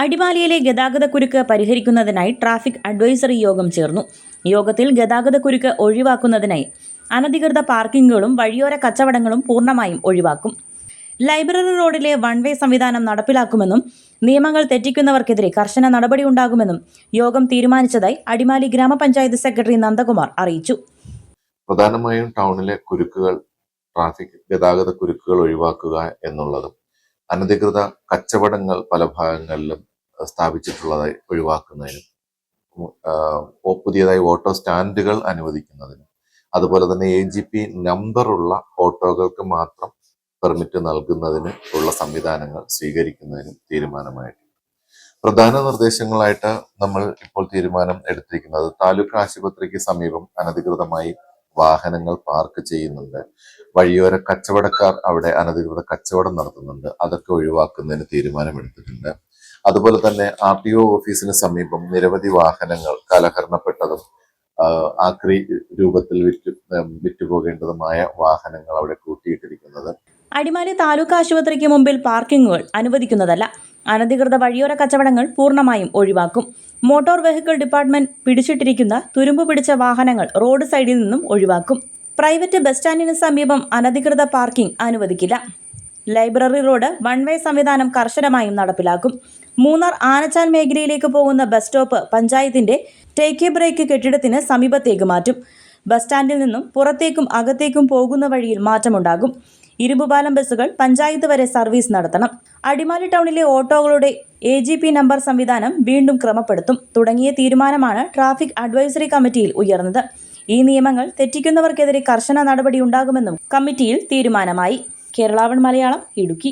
അടിമാലിയിലെ ഗതാഗതക്കുരുക്ക് പരിഹരിക്കുന്നതിനായി traffic advisory യോഗം ചേർന്നു. യോഗത്തിൽ ഗതാഗതക്കുരുക്ക് ഒഴിവാക്കുന്നതിനായി അനധികൃത പാർക്കിങ്ങുകളും വഴിയോര കച്ചവടങ്ങളും പൂർണ്ണമായും ഒഴിവാക്കും. ലൈബ്രറി റോഡിലെ വൺ വേ സംവിധാനം നടപ്പിലാക്കുമെന്നും നിയമങ്ങൾ തെറ്റിക്കുന്നവർക്കെതിരെ കർശന നടപടിയുണ്ടാകുമെന്നും യോഗം തീരുമാനിച്ചതായി അടിമാലി ഗ്രാമപഞ്ചായത്ത് സെക്രട്ടറി നന്ദകുമാർ അറിയിച്ചു. പ്രധാനമായും ടൗണിലെ ട്രാഫിക് ഗതാഗത കുരുക്കുകൾ ഒഴിവാക്കുക എന്നുള്ളതും അനധികൃത കച്ചവടങ്ങൾ പല ഭാഗങ്ങളിലും സ്ഥാപിച്ചിട്ടുള്ളതായി ഒഴിവാക്കുന്നതിനും പുതിയതായി ഓട്ടോ സ്റ്റാൻഡുകൾ അനുവദിക്കുന്നതിനും അതുപോലെ തന്നെ AGP നമ്പറുള്ള ഓട്ടോകൾക്ക് മാത്രം പെർമിറ്റ് നൽകുന്നതിന് ഉള്ള സംവിധാനങ്ങൾ സ്വീകരിക്കുന്നതിനും തീരുമാനമായിട്ടുണ്ട്. പ്രധാന നിർദ്ദേശങ്ങളായിട്ട് നമ്മൾ ഇപ്പോൾ തീരുമാനം എടുത്തിരിക്കുന്നത് താലൂക്ക് ആശുപത്രിക്ക് സമീപം അനധികൃതമായി വാഹനങ്ങൾ പാർക്ക് ചെയ്യുന്നുണ്ട്, വഴിയോര കച്ചവടക്കാർ അവിടെ അനധികൃത കച്ചവടം നടത്തുന്നുണ്ട്, അതൊക്കെ ഒഴിവാക്കുന്നതിന് തീരുമാനമെടുത്തിട്ടുണ്ട്. അതുപോലെ തന്നെ RTO ഓഫീസിന് സമീപം നിരവധി വാഹനങ്ങൾ കാലഹരണപ്പെട്ടതും ആക്രി രൂപത്തിൽ വിറ്റുപോകേണ്ടതുമായ വാഹനങ്ങൾ അവിടെ കൂട്ടിയിട്ടിരിക്കുന്നത്. അടിമാലി താലൂക്ക് ആശുപത്രിക്ക് മുമ്പിൽ പാർക്കിങ്ങുകൾ അനുവദിക്കുന്നതല്ല. അനധികൃത വഴിയോര കച്ചവടങ്ങൾ പൂർണ്ണമായും ഒഴിവാക്കും. മോട്ടോർ വെഹിക്കിൾ ഡിപ്പാർട്ട്മെന്റ് പിടിച്ചിട്ടിരിക്കുന്ന തുരുമ്പ് പിടിച്ച വാഹനങ്ങൾ റോഡ് സൈഡിൽ നിന്നും ഒഴിവാക്കും. പ്രൈവറ്റ് ബസ് സ്റ്റാൻഡിന് സമീപം അനധികൃത പാർക്കിംഗ് അനുവദിക്കില്ല. ലൈബ്രറി റോഡ് വൺ വേ സംവിധാനം കർശനമായും നടപ്പിലാക്കും. മൂന്നാർ ആനച്ചാൽ മേഖലയിലേക്ക് പോകുന്ന ബസ് സ്റ്റോപ്പ് പഞ്ചായത്തിന്റെ ടേക്ക് എ ബ്രേക്ക് കെട്ടിടത്തിന് സമീപത്തേക്ക് മാറ്റും. ബസ് സ്റ്റാൻഡിൽ നിന്നും പുറത്തേക്കും അകത്തേക്കും പോകുന്ന വഴിയിൽ മാറ്റമുണ്ടാകും. ഇരുമ്പുപാലം ബസ്സുകൾ പഞ്ചായത്ത് വരെ സർവീസ് നടത്തണം. അടിമാലി ടൗണിലെ ഓട്ടോകളുടെ AGP നമ്പർ സംവിധാനം വീണ്ടും ക്രമപ്പെടുത്തും തുടങ്ങിയ തീരുമാനമാണ് ട്രാഫിക് അഡ്വൈസറി കമ്മിറ്റിയിൽ ഉയർന്നത്. ഈ നിയമങ്ങൾ തെറ്റിക്കുന്നവർക്കെതിരെ കർശന നടപടിയുണ്ടാകുമെന്നും കമ്മിറ്റിയിൽ തീരുമാനമായി. കേരള1 മലയാളം, ഇടുക്കി.